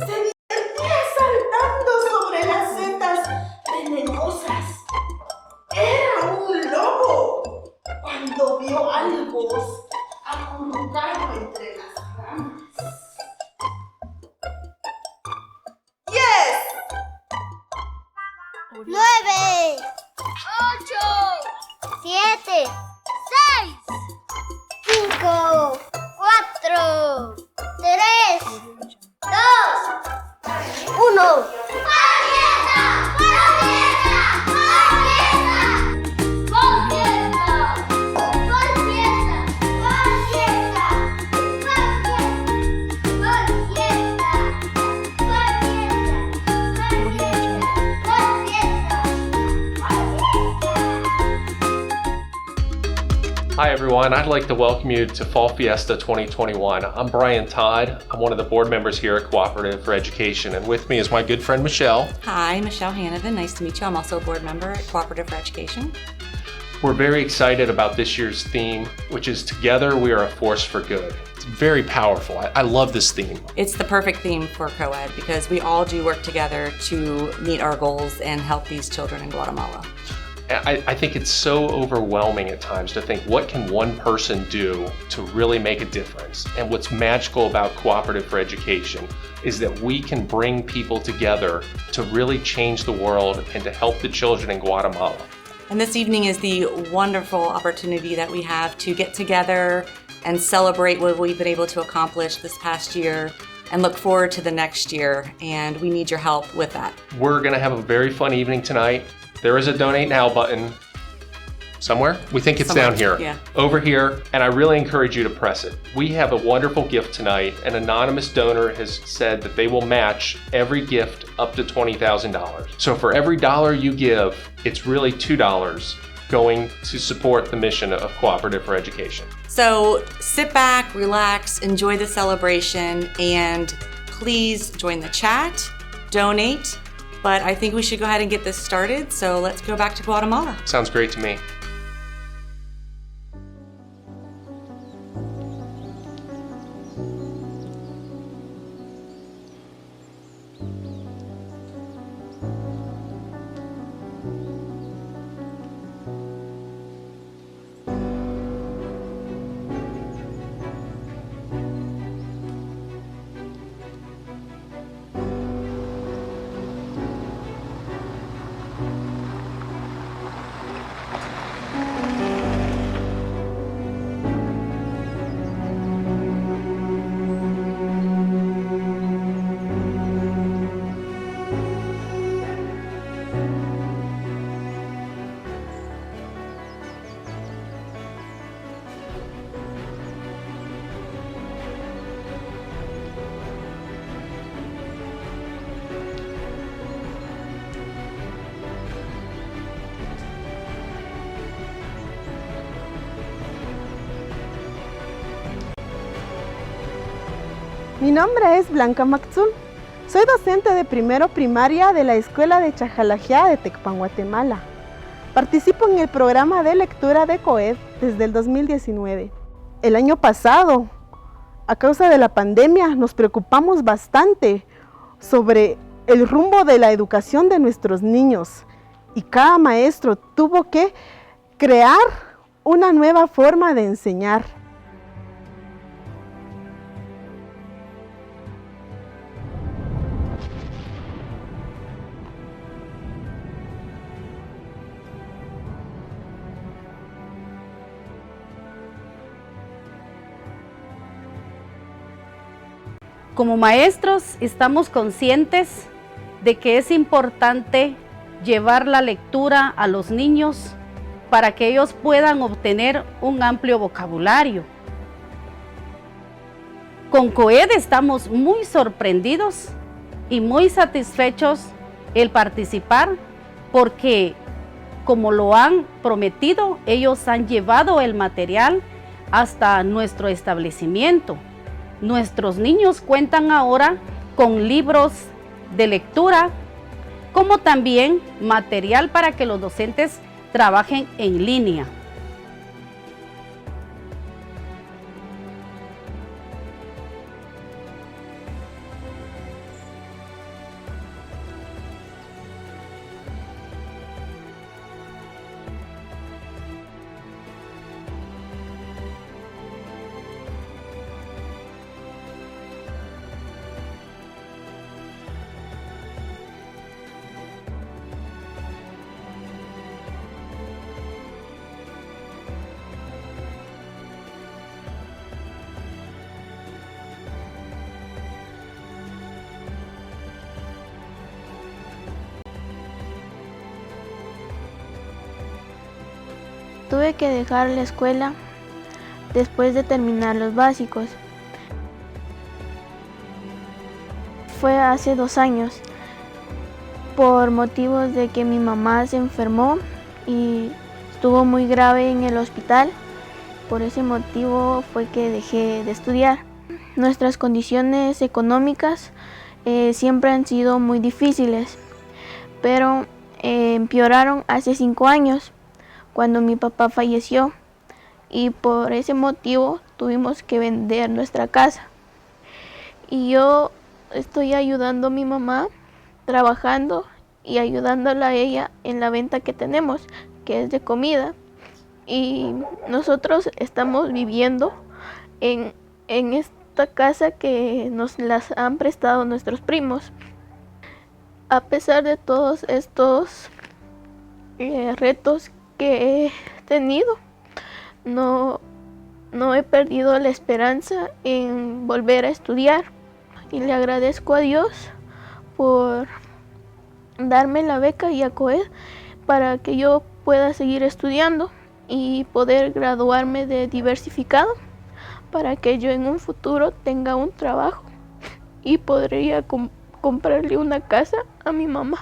se divertía saltando sobre las setas venenosas. Era un lobo cuando vio algo acurrucado entre las ramas. ¡10! 9, 8, 7, 6, 5, 4, 3, 2, 1. Hi everyone, I'd like to welcome you to Fall Fiesta 2021. I'm Brian Todd. I'm one of the board members here at Cooperative for Education, and with me is my good friend Michelle. Hi, Michelle Hanavan. Nice to meet you. I'm also a board member at Cooperative for Education. We're very excited about this year's theme, which is Together We Are a Force for Good. It's very powerful. I love this theme. It's the perfect theme for CoEd because we all do work together to meet our goals and help these children in Guatemala. I think it's so overwhelming at times to think, what can one person do to really make a difference? And what's magical about Cooperative for Education is that we can bring people together to really change the world and to help the children in Guatemala. And this evening is the wonderful opportunity that we have to get together and celebrate what we've been able to accomplish this past year and look forward to the next year. And we need your help with that. We're going to have a very fun evening tonight. There is a Donate Now button somewhere. We think it's down here, yeah. Over here, and I really encourage you to press it. We have a wonderful gift tonight. An anonymous donor has said that they will match every gift up to $20,000. So for every dollar you give, it's really $2 going to support the mission of Cooperative for Education. So sit back, relax, enjoy the celebration, and please join the chat, donate. But I think we should go ahead and get this started, so let's go back to Guatemala. Sounds great to me. Mi nombre es Blanca Mactzul. Soy docente de primero primaria de la Escuela de Chajalajá de Tecpan, Guatemala. Participo en el programa de lectura de CoEd desde el 2019. El año pasado, a causa de la pandemia, nos preocupamos bastante sobre el rumbo de la educación de nuestros niños y cada maestro tuvo que crear una nueva forma de enseñar. Como maestros estamos conscientes de que es importante llevar la lectura a los niños para que ellos puedan obtener un amplio vocabulario. Con CoEd estamos muy sorprendidos y muy satisfechos el participar porque, como lo han prometido, ellos han llevado el material hasta nuestro establecimiento. Nuestros niños cuentan ahora con libros de lectura, como también material para que los docentes trabajen en línea. tuve que dejar la escuela después de terminar los básicos. Fue hace 2 años, por motivos de que mi mamá se enfermó y estuvo muy grave en el hospital. Por ese motivo fue que dejé de estudiar. Nuestras condiciones económicas siempre han sido muy difíciles, pero empeoraron hace 5 años, cuando mi papá falleció, y por ese motivo tuvimos que vender nuestra casa. Y yo estoy ayudando a mi mamá, trabajando y ayudándola a ella en la venta que tenemos, que es de comida. Y nosotros estamos viviendo en esta casa que nos las han prestado nuestros primos. A pesar de todos estos retos que he tenido, no he perdido la esperanza en volver a estudiar. Y le agradezco a Dios por darme la beca y a CoEd para que yo pueda seguir estudiando y poder graduarme de diversificado, para que yo en un futuro tenga un trabajo y podría comprarle una casa a mi mamá.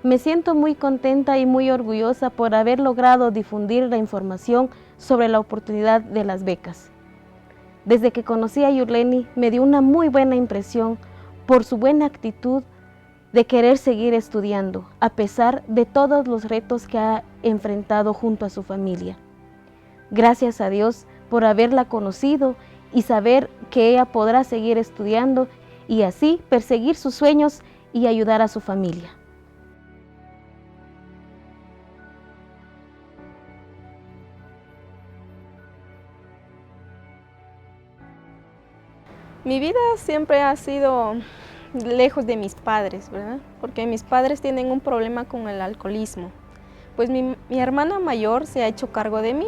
Me siento muy contenta y muy orgullosa por haber logrado difundir la información sobre la oportunidad de las becas. Desde que conocí a Yurleny me dio una muy buena impresión por su buena actitud de querer seguir estudiando, a pesar de todos los retos que ha enfrentado junto a su familia. Gracias a Dios por haberla conocido y saber que ella podrá seguir estudiando y así perseguir sus sueños y ayudar a su familia. Mi vida siempre ha sido lejos de mis padres, ¿verdad? Porque mis padres tienen un problema con el alcoholismo. Pues mi hermana mayor se ha hecho cargo de mí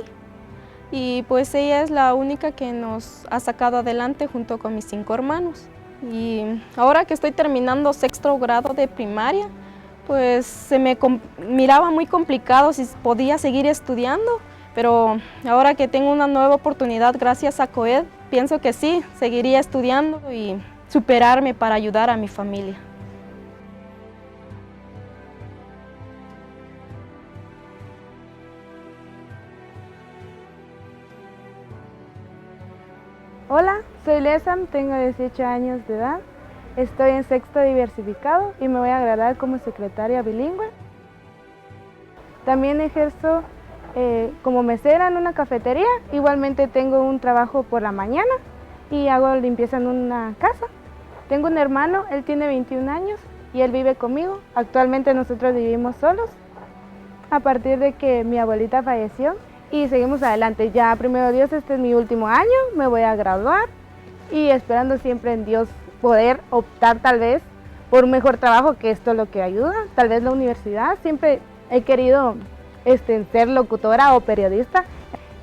y pues ella es la única que nos ha sacado adelante junto con mis 5 hermanos. Y ahora que estoy terminando 6º grado de primaria, pues se me miraba muy complicado si podía seguir estudiando, pero ahora que tengo una nueva oportunidad gracias a CoEd, pienso que sí, seguiría estudiando y superarme para ayudar a mi familia. Hola, soy Lesam, tengo 18 años de edad, estoy en 6º diversificado y me voy a graduar como secretaria bilingüe. También ejerzo como mesera en una cafetería, igualmente tengo un trabajo por la mañana y hago limpieza en una casa. Tengo un hermano, él tiene 21 años y él vive conmigo. Actualmente nosotros vivimos solos a partir de que mi abuelita falleció y seguimos adelante. Ya primero Dios, este es mi último año, me voy a graduar y esperando siempre en Dios poder optar tal vez por un mejor trabajo, que esto es lo que ayuda, tal vez la universidad. Siempre he querido ser locutora o periodista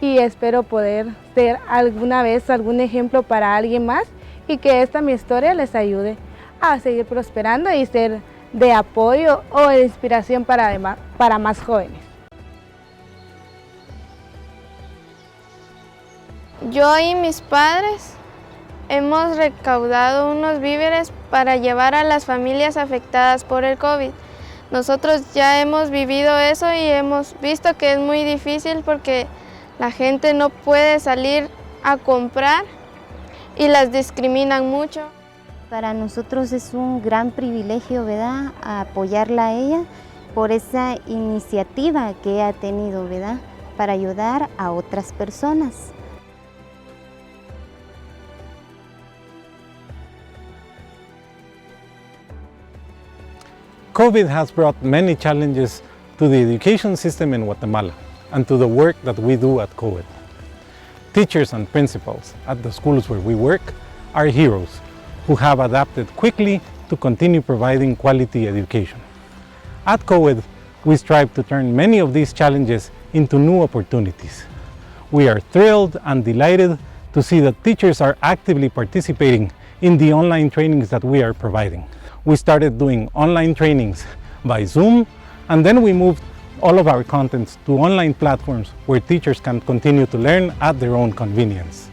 y espero poder ser alguna vez algún ejemplo para alguien más y que mi historia les ayude a seguir prosperando y ser de apoyo o de inspiración para más jóvenes. Yo y mis padres hemos recaudado unos víveres para llevar a las familias afectadas por el COVID. Nosotros ya hemos vivido eso y hemos visto que es muy difícil porque la gente no puede salir a comprar y las discriminan mucho. Para nosotros es un gran privilegio, ¿verdad?, apoyarla a ella por esa iniciativa que ha tenido, ¿verdad?, para ayudar a otras personas. COVID has brought many challenges to the education system in Guatemala and to the work that we do at CoEd. Teachers and principals at the schools where we work are heroes who have adapted quickly to continue providing quality education. At CoEd, we strive to turn many of these challenges into new opportunities. We are thrilled and delighted to see that teachers are actively participating in the online trainings that we are providing. We started doing online trainings by Zoom, and then we moved all of our contents to online platforms where teachers can continue to learn at their own convenience.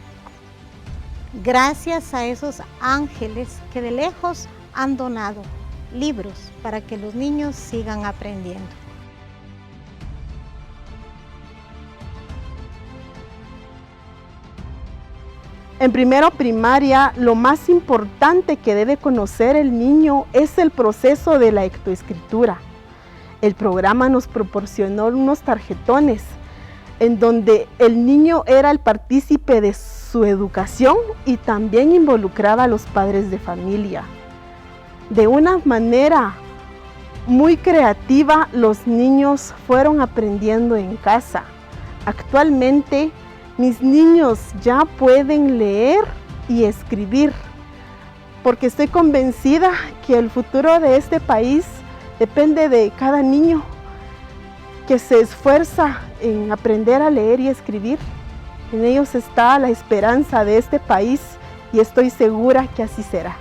Gracias a esos ángeles que de lejos han donado libros para que los niños sigan aprendiendo. En primero primaria, lo más importante que debe conocer el niño es el proceso de la lectoescritura. El programa nos proporcionó unos tarjetones en donde el niño era el partícipe de su educación y también involucraba a los padres de familia. De una manera muy creativa, los niños fueron aprendiendo en casa. Actualmente, mis niños ya pueden leer y escribir, porque estoy convencida que el futuro de este país depende de cada niño que se esfuerza en aprender a leer y escribir. En ellos está la esperanza de este país y estoy segura que así será.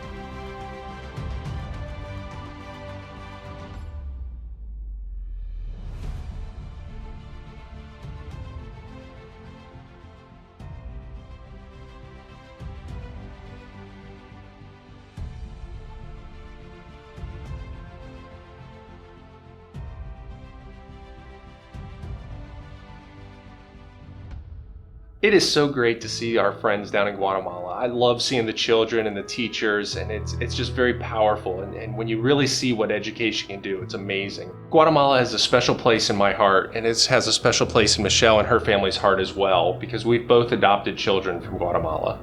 It is so great to see our friends down in Guatemala. I love seeing the children and the teachers, and it's just very powerful. And when you really see what education can do, it's amazing. Guatemala has a special place in my heart, and it has a special place in Michelle and her family's heart as well, because we've both adopted children from Guatemala.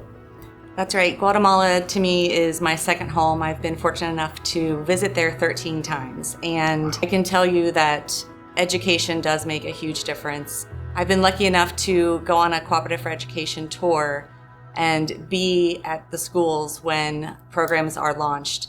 That's right. Guatemala, to me, is my second home. I've been fortunate enough to visit there 13 times, and I can tell you that education does make a huge difference. I've been lucky enough to go on a Cooperative for Education tour and be at the schools when programs are launched.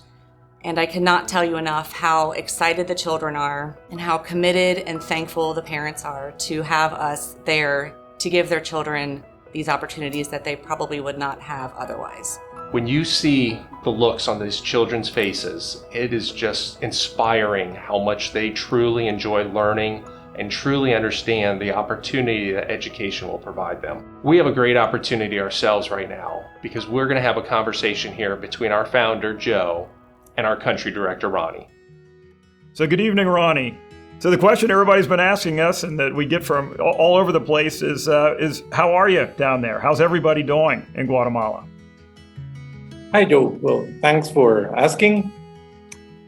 And I cannot tell you enough how excited the children are and how committed and thankful the parents are to have us there to give their children these opportunities that they probably would not have otherwise. When you see the looks on these children's faces, it is just inspiring how much they truly enjoy learning and truly understand the opportunity that education will provide them. We have a great opportunity ourselves right now because we're going to have a conversation here between our founder, Joe, and our country director, Ronnie. So good evening, Ronnie. So the question everybody's been asking us and that we get from all over the place is how are you down there? How's everybody doing in Guatemala? Hi, Joe. Well, thanks for asking.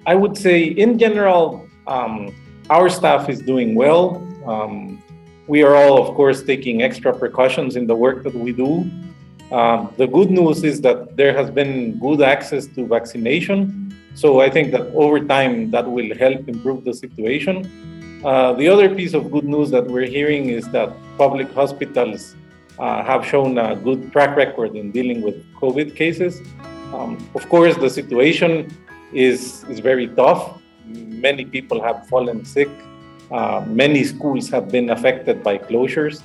I would say in general, our staff is doing well. We are all, of course, taking extra precautions in the work that we do. The good news is that there has been good access to vaccination. So I think that over time that will help improve the situation. The other piece of good news that we're hearing is that public hospitals have shown a good track record in dealing with COVID cases. Of course, the situation is very tough. Many people have fallen sick. Many schools have been affected by closures.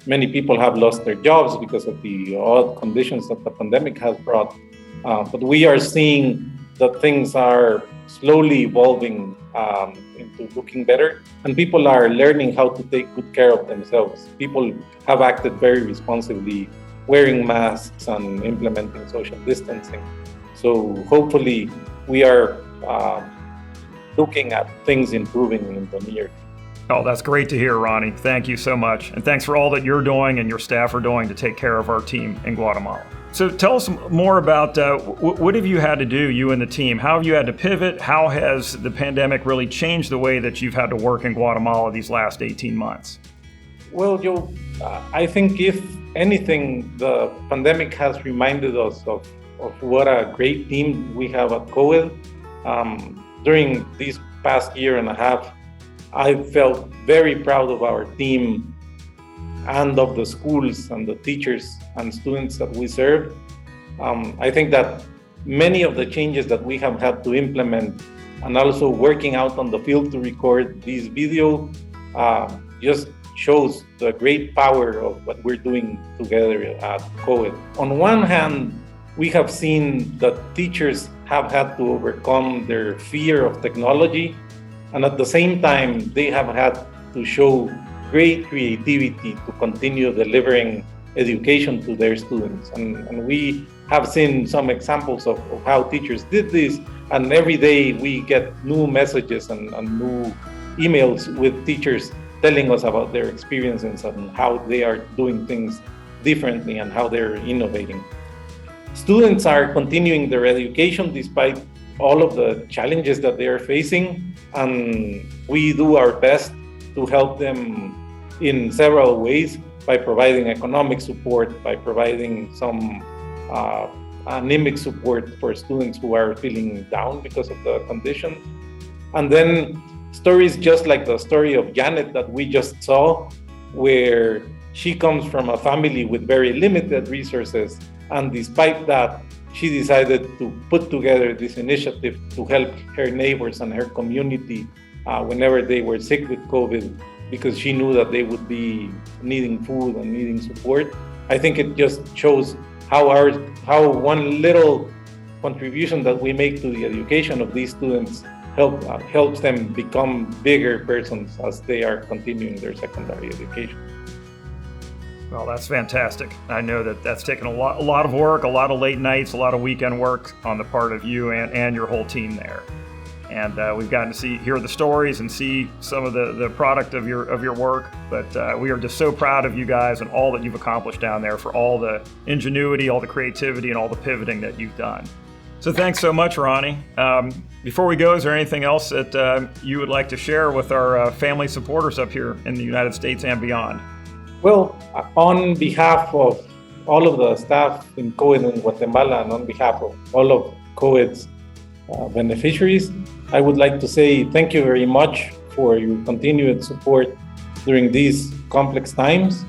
Many people have lost their jobs because of the odd conditions that the pandemic has brought. But we are seeing that things are slowly evolving into looking better, and people are learning how to take good care of themselves. People have acted very responsibly, wearing masks and implementing social distancing. So hopefully we are looking at things improving in the near future. Oh, that's great to hear, Ronnie. Thank you so much. And thanks for all that you're doing and your staff are doing to take care of our team in Guatemala. So tell us more about what have you had to do, you and the team? How have you had to pivot? How has the pandemic really changed the way that you've had to work in Guatemala these last 18 months? Well, Joe, I think if anything, the pandemic has reminded us of what a great team we have at CoEd. During this past year and a half, I felt very proud of our team and of the schools and the teachers and students that we serve. I think that many of the changes that we have had to implement and also working out on the field to record this video just shows the great power of what we're doing together at CoEd. On one hand, we have seen that teachers have had to overcome their fear of technology, and at the same time, they have had to show great creativity to continue delivering education to their students. And we have seen some examples of how teachers did this, and every day we get new messages and new emails with teachers telling us about their experiences and how they are doing things differently and how they're innovating. Students are continuing their education despite all of the challenges that they are facing, and we do our best to help them in several ways by providing economic support, by providing some anemic support for students who are feeling down because of the condition. And then stories just like the story of Janet that we just saw, where she comes from a family with very limited resources, and despite that, she decided to put together this initiative to help her neighbors and her community whenever they were sick with COVID, because she knew that they would be needing food and needing support. I think it just shows how one little contribution that we make to the education of these students helps them become bigger persons as they are continuing their secondary education. Well, that's fantastic. I know that that's taken a lot of work, a lot of late nights, a lot of weekend work on the part of you and your whole team there. And we've gotten to hear the stories and see some of the product of your work. But we are just so proud of you guys and all that you've accomplished down there, for all the ingenuity, all the creativity, and all the pivoting that you've done. So thanks so much, Ronnie. Before we go, is there anything else that you would like to share with our family supporters up here in the United States and beyond? Well, on behalf of all of the staff in CoEd in Guatemala and on behalf of all of CoEd's beneficiaries, I would like to say thank you very much for your continued support during these complex times.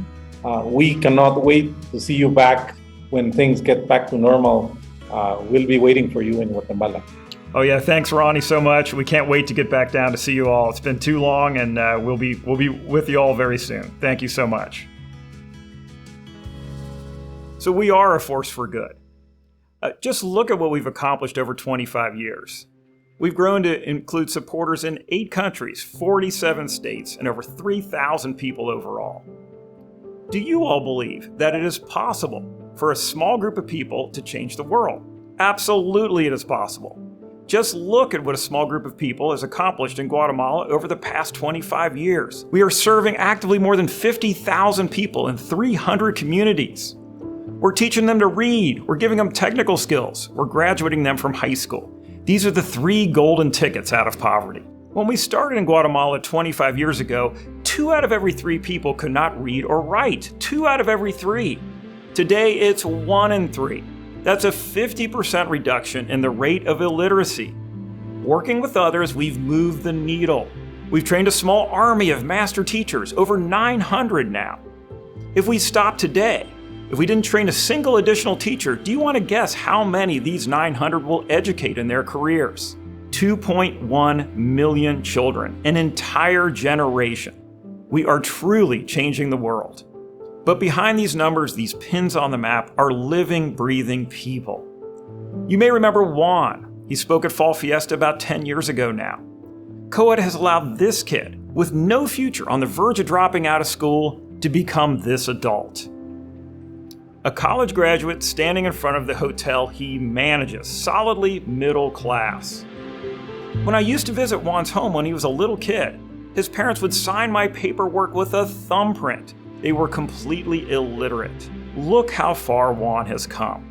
We cannot wait to see you back when things get back to normal. We'll be waiting for you in Guatemala. Oh yeah, thanks Ronnie so much. We can't wait to get back down to see you all. It's been too long, and we'll be with you all very soon. Thank you so much. So we are a force for good. Just look at what we've accomplished over 25 years. We've grown to include supporters in 8 countries, 47 states, and over 3,000 people overall. Do you all believe that it is possible for a small group of people to change the world? Absolutely it is possible. Just look at what a small group of people has accomplished in Guatemala over the past 25 years. We are serving actively more than 50,000 people in 300 communities. We're teaching them to read. We're giving them technical skills. We're graduating them from high school. These are the 3 golden tickets out of poverty. When we started in Guatemala 25 years ago, 2 out of every 3 people could not read or write. 2 out of every 3. Today, it's 1 in 3. That's a 50% reduction in the rate of illiteracy. Working with others, we've moved the needle. We've trained a small army of master teachers, over 900 now. If we stopped today, if we didn't train a single additional teacher, do you want to guess how many these 900 will educate in their careers? 2.1 million children, an entire generation. We are truly changing the world. But behind these numbers, these pins on the map, are living, breathing people. You may remember Juan. He spoke at Fall Fiesta about 10 years ago now. CoEd has allowed this kid, with no future, on the verge of dropping out of school, to become this adult. A college graduate standing in front of the hotel he manages, solidly middle class. When I used to visit Juan's home when he was a little kid, his parents would sign my paperwork with a thumbprint. They were completely illiterate. Look how far Juan has come.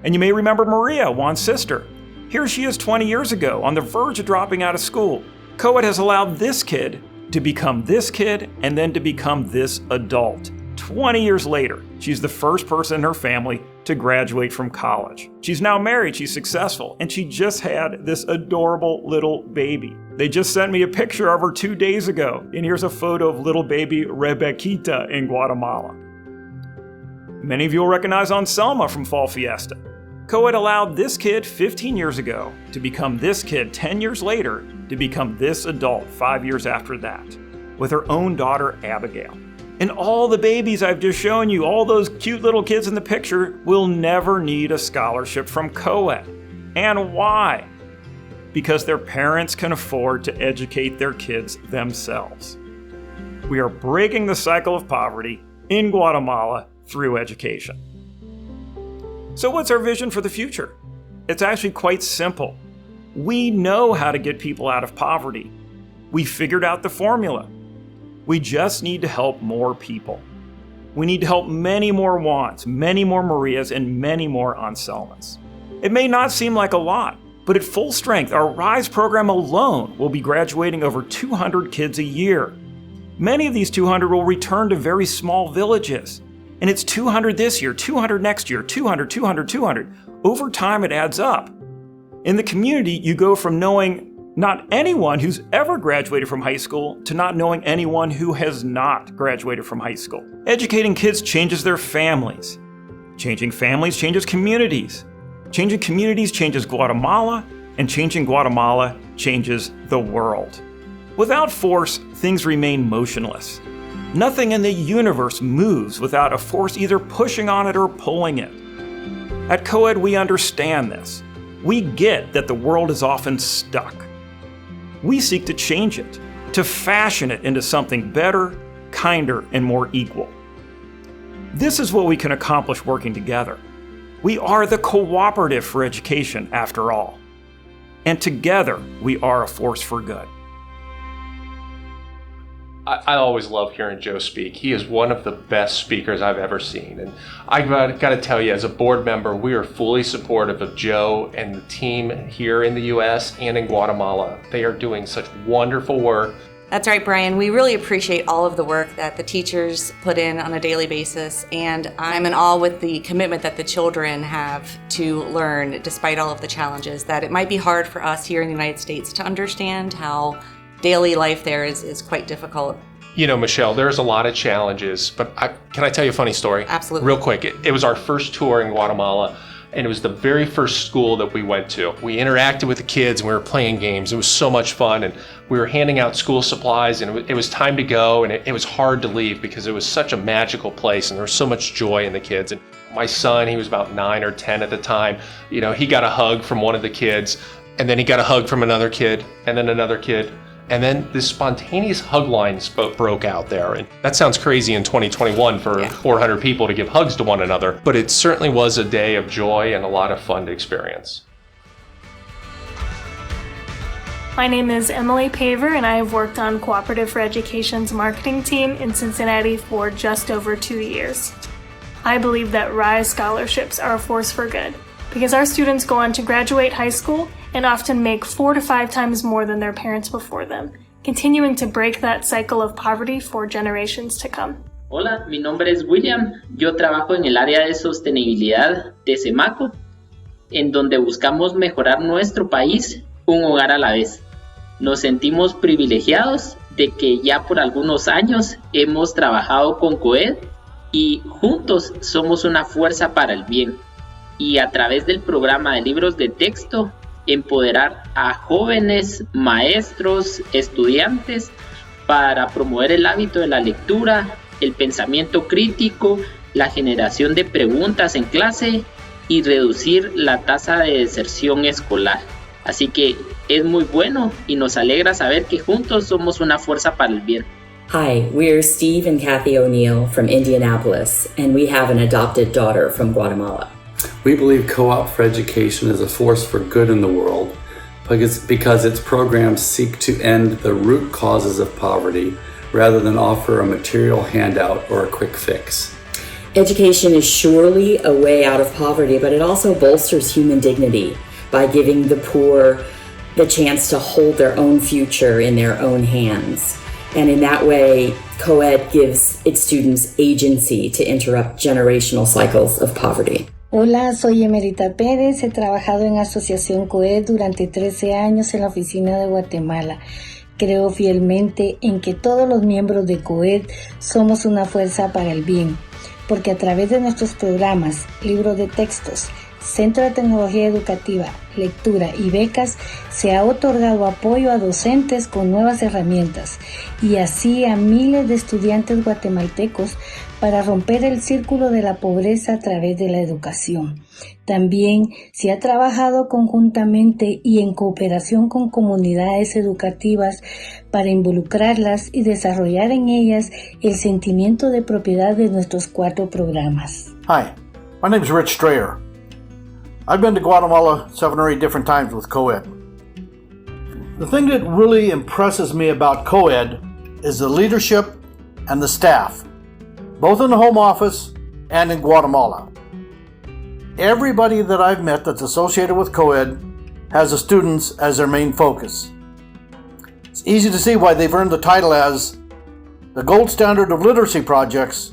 And you may remember Maria, Juan's sister. Here she is 20 years ago, on the verge of dropping out of school. CoEd has allowed this kid to become this kid and then to become this adult. 20 years later, she's the first person in her family to graduate from college. She's now married, she's successful, and she just had this adorable little baby. They just sent me a picture of her 2 days ago, and here's a photo of little baby Rebequita in Guatemala. Many of you will recognize Anselma from Fall Fiesta. CoEd allowed this kid 15 years ago to become this kid 10 years later to become this adult 5 years after that, with her own daughter Abigail. And all the babies I've just shown you, all those cute little kids in the picture, will never need a scholarship from CoEd. And why? Because their parents can afford to educate their kids themselves. We are breaking the cycle of poverty in Guatemala through education. So what's our vision for the future? It's actually quite simple. We know how to get people out of poverty. We figured out the formula. We just need to help more people. We need to help many more Juans, many more Marias, and many more Anselmas. It may not seem like a lot, but at full strength, our RISE program alone will be graduating over 200 kids a year. Many of these 200 will return to very small villages. And it's 200 this year, 200 next year, 200, 200, 200. Over time, it adds up. In the community, you go from knowing not anyone who's ever graduated from high school to not knowing anyone who has not graduated from high school. Educating kids changes their families. Changing families changes communities. Changing communities changes Guatemala, and changing Guatemala changes the world. Without force, things remain motionless. Nothing in the universe moves without a force either pushing on it or pulling it. At CoEd, we understand this. We get that the world is often stuck. We seek to change it, to fashion it into something better, kinder, and more equal. This is what we can accomplish working together. We are the cooperative for education, after all. And together, we are a force for good. I always love hearing Joe speak. He is one of the best speakers I've ever seen. And I got to tell you, as a board member, we are fully supportive of Joe and the team here in the U.S. and in Guatemala. They are doing such wonderful work. That's right, Brian. We really appreciate all of the work that the teachers put in on a daily basis, and I'm in awe with the commitment that the children have to learn despite all of the challenges, that it might be hard for us here in the United States to understand how daily life there is quite difficult. You know, Michelle, there's a lot of challenges, but can I tell you a funny story? Absolutely. Real quick. It was our first tour in Guatemala, and it was the very first school that we went to. We interacted with the kids, and we were playing games. It was so much fun, and we were handing out school supplies, and it was time to go, and it was hard to leave because it was such a magical place, and there was so much joy in the kids. And my son, he was about 9 or 10 at the time, you know, he got a hug from one of the kids, and then he got a hug from another kid, and then another kid. And then this spontaneous hug line broke out there. And that sounds crazy in 2021 for 400 people to give hugs to one another, but it certainly was a day of joy and a lot of fun to experience. My name is Emily Paver, and I have worked on Cooperative for Education's marketing team in Cincinnati for just over 2 years. I believe that RISE scholarships are a force for good, because our students go on to graduate high school and often make 4 to 5 times more than their parents before them, continuing to break that cycle of poverty for generations to come. Hola, mi nombre es William. Yo trabajo en el área de sostenibilidad de Semaco, en donde buscamos mejorar nuestro país un hogar a la vez. Nos sentimos privilegiados de que ya por algunos años hemos trabajado con CoEd y juntos somos una fuerza para el bien. Y a través del programa de libros de texto, empoderar a jóvenes, maestros, estudiantes para promover el hábito de la lectura, el pensamiento crítico, la generación de preguntas en clase y reducir la tasa de deserción escolar. Así que es muy bueno y nos alegra saber que juntos somos una fuerza para el bien. Hi, we're Steve and Kathy O'Neill from Indianapolis, and we have an adopted daughter from Guatemala. We believe Co-op for Education is a force for good in the world because its programs seek to end the root causes of poverty rather than offer a material handout or a quick fix. Education is surely a way out of poverty, but it also bolsters human dignity by giving the poor the chance to hold their own future in their own hands. And in that way, CoEd gives its students agency to interrupt generational cycles of poverty. Hola, soy Emerita Pérez, he trabajado en Asociación CoEd durante 13 años en la oficina de Guatemala. Creo fielmente en que todos los miembros de CoEd somos una fuerza para el bien, porque a través de nuestros programas, libros de textos, Centro de Tecnología Educativa, Lectura y Becas, se ha otorgado apoyo a docentes con nuevas herramientas y así a miles de estudiantes guatemaltecos para romper el círculo de la pobreza a través de la educación. También se ha trabajado conjuntamente y en cooperación con comunidades educativas para involucrarlas y desarrollar en ellas el sentimiento de propiedad de nuestros 4 programas. Hi, my name is Rich Strayer. I've been to Guatemala 7 or 8 different times with CoEd. The thing that really impresses me about CoEd is the leadership and the staff, both in the home office and in Guatemala. Everybody that I've met that's associated with CoEd has the students as their main focus. It's easy to see why they've earned the title as the gold standard of literacy projects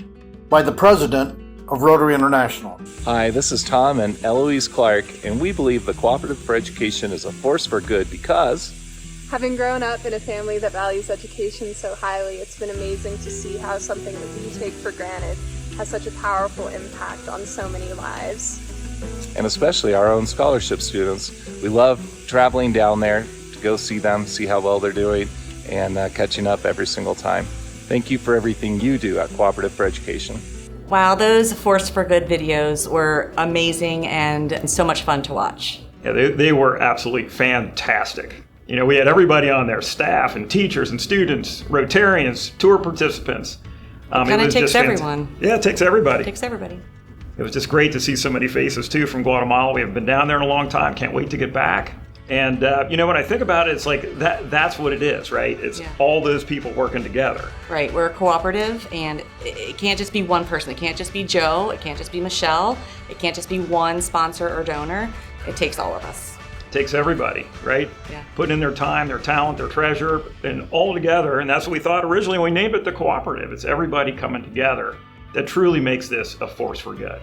by the president of Rotary International. Hi, this is Tom and Eloise Clark, and we believe the Cooperative for Education is a force for good because having grown up in a family that values education so highly, it's been amazing to see how something that we take for granted has such a powerful impact on so many lives. and especially our own scholarship students. We love traveling down there to go see them, see how well they're doing, and catching up every single time. Thank you for everything you do at Cooperative for Education. Wow, those Force for Good videos were amazing and so much fun to watch. Yeah, they were absolutely fantastic. You know, we had everybody on there, staff and teachers and students, Rotarians, tour participants. It kind of takes everyone. Yeah, it takes everybody. It takes everybody. It was just great to see so many faces too from Guatemala. We haven't been down there in a long time. Can't wait to get back. And you know, when I think about it, it's like that's what it is, right? It's all those people working together. Right, we're a cooperative, and it can't just be one person. It can't just be Joe. It can't just be Michelle. It can't just be one sponsor or donor. It takes all of us. It takes everybody, right? Yeah. Putting in their time, their talent, their treasure, and all together. And that's what we thought originally when we named it the cooperative. It's everybody coming together that truly makes this a force for good.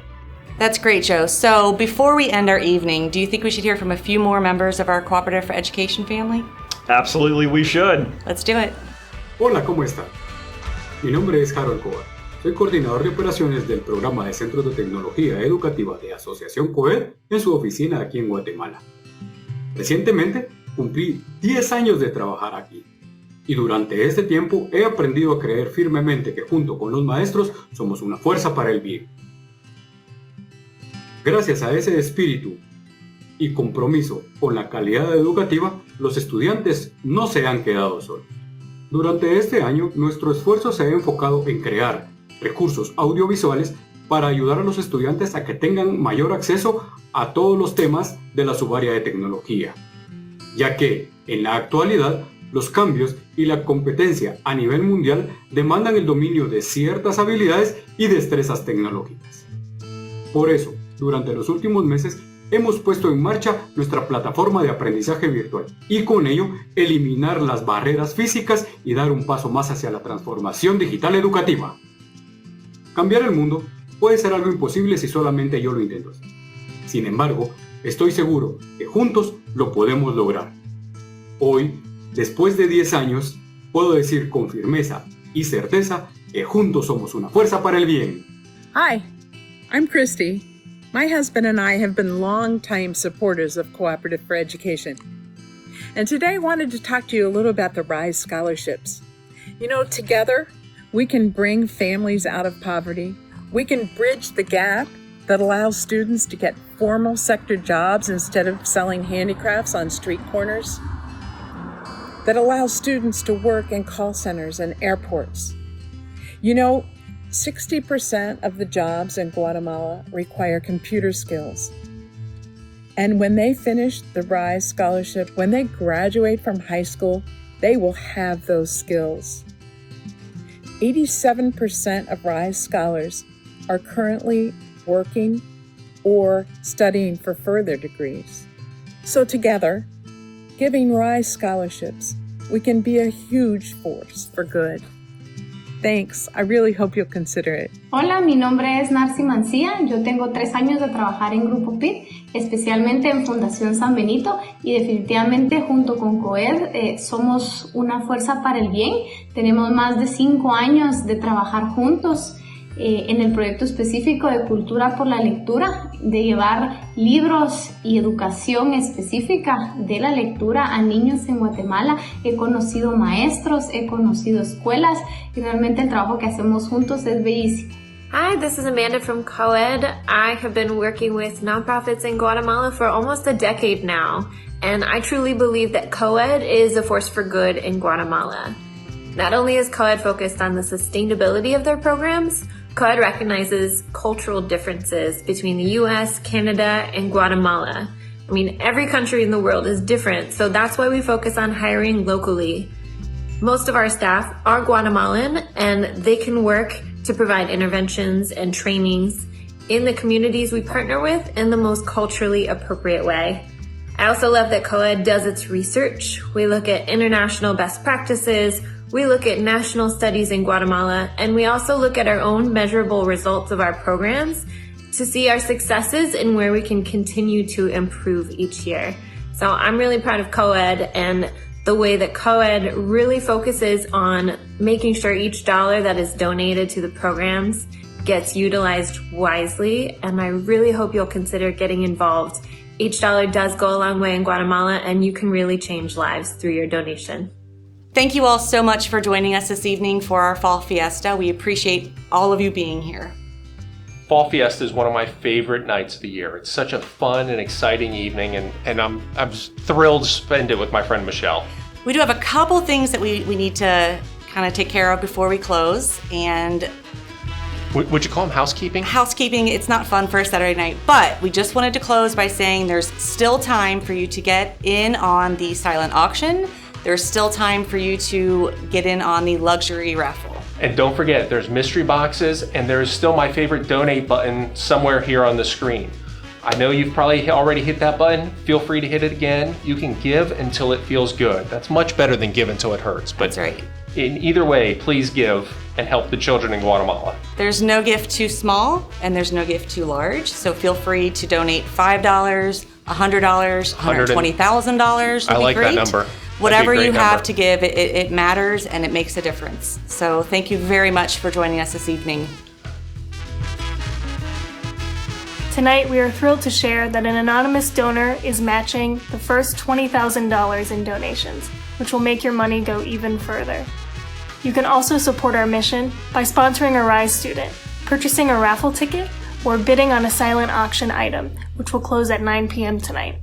That's great, Joe. So before we end our evening, do you think we should hear from a few more members of our Cooperative for Education family? Absolutely, we should. Let's do it. Hola, ¿cómo están? Mi nombre es Harold Todd. Soy coordinador de operaciones del programa de Centros de Tecnología Educativa de Asociación CoEd en su oficina aquí en Guatemala. Recientemente cumplí 10 años de trabajar aquí y durante este tiempo he aprendido a creer firmemente que junto con los maestros somos una fuerza para el bien. Gracias a ese espíritu y compromiso con la calidad educativa, los estudiantes no se han quedado solos. Durante este año, nuestro esfuerzo se ha enfocado en crear recursos audiovisuales para ayudar a los estudiantes a que tengan mayor acceso a todos los temas de la subárea de tecnología, ya que, en la actualidad, los cambios y la competencia a nivel mundial demandan el dominio de ciertas habilidades y destrezas tecnológicas. Por eso, durante los últimos meses, hemos puesto en marcha nuestra plataforma de aprendizaje virtual y con ello eliminar las barreras físicas y dar un paso más hacia la transformación digital educativa. Cambiar el mundo puede ser algo imposible si solamente yo lo intento hacer. Sin embargo, estoy seguro que juntos lo podemos lograr. Hoy, después de 10 años, puedo decir con firmeza y certeza que juntos somos una fuerza para el bien. Hi, I'm Christy. My husband and I have been longtime supporters of Cooperative for Education. And today I wanted to talk to you a little about the RISE scholarships. You know, together we can bring families out of poverty. We can bridge the gap that allows students to get formal sector jobs instead of selling handicrafts on street corners. That allows students to work in call centers and airports. You know, 60% of the jobs in Guatemala require computer skills. And when they finish the RISE scholarship, when they graduate from high school, they will have those skills. 87% of RISE scholars are currently working or studying for further degrees. So together, giving RISE scholarships, we can be a huge force for good. Thanks. I really hope you'll consider it. Hola, mi nombre es Narcy Mancía. Yo tengo 3 años de trabajar en Grupo PIB, especialmente en Fundación San Benito, y definitivamente junto con CoEd somos una fuerza para el bien. Tenemos más de 5 años de trabajar juntos. en el proyecto específico de Cultura por la Lectura, de llevar libros y educación específica de la lectura a niños en Guatemala. He conocido maestros, he conocido escuelas y realmente el trabajo que hacemos juntos es bellísimo. Hi, this is Amanda from CoEd. I have been working with nonprofits in Guatemala for almost a decade now, and I truly believe that CoEd is a force for good in Guatemala. Not only is CoEd focused on the sustainability of their programs, CoEd recognizes cultural differences between the US, Canada, and Guatemala. I mean, every country in the world is different, so that's why we focus on hiring locally. Most of our staff are Guatemalan, and they can work to provide interventions and trainings in the communities we partner with in the most culturally appropriate way. I also love that CoEd does its research. We look at international best practices, we look at national studies in Guatemala, and we also look at our own measurable results of our programs to see our successes and where we can continue to improve each year. So I'm really proud of CoEd and the way that CoEd really focuses on making sure each dollar that is donated to the programs gets utilized wisely, and I really hope you'll consider getting involved. Each dollar does go a long way in Guatemala, and you can really change lives through your donation. Thank you all so much for joining us this evening for our Fall Fiesta. We appreciate all of you being here. Fall Fiesta is one of my favorite nights of the year. It's such a fun and exciting evening, and I'm thrilled to spend it with my friend Michelle. We do have a couple things that we need to kind of take care of before we close, and would you call them housekeeping? Housekeeping, it's not fun for a Saturday night, but we just wanted to close by saying there's still time for you to get in on the silent auction. There's still time for you to get in on the luxury raffle. And don't forget, there's mystery boxes, and there's still my favorite donate button somewhere here on the screen. I know you've probably already hit that button. Feel free to hit it again. You can give until it feels good. That's much better than give until it hurts. But that's right. In either way, please give and help the children in Guatemala. There's no gift too small, and there's no gift too large. So feel free to donate $5, $100, $120,000. I like that number. Whatever you have to give, it matters and it makes a difference. So thank you very much for joining us this evening. Tonight, we are thrilled to share that an anonymous donor is matching the first $20,000 in donations, which will make your money go even further. You can also support our mission by sponsoring a RISE student, purchasing a raffle ticket, or bidding on a silent auction item, which will close at 9 p.m. tonight.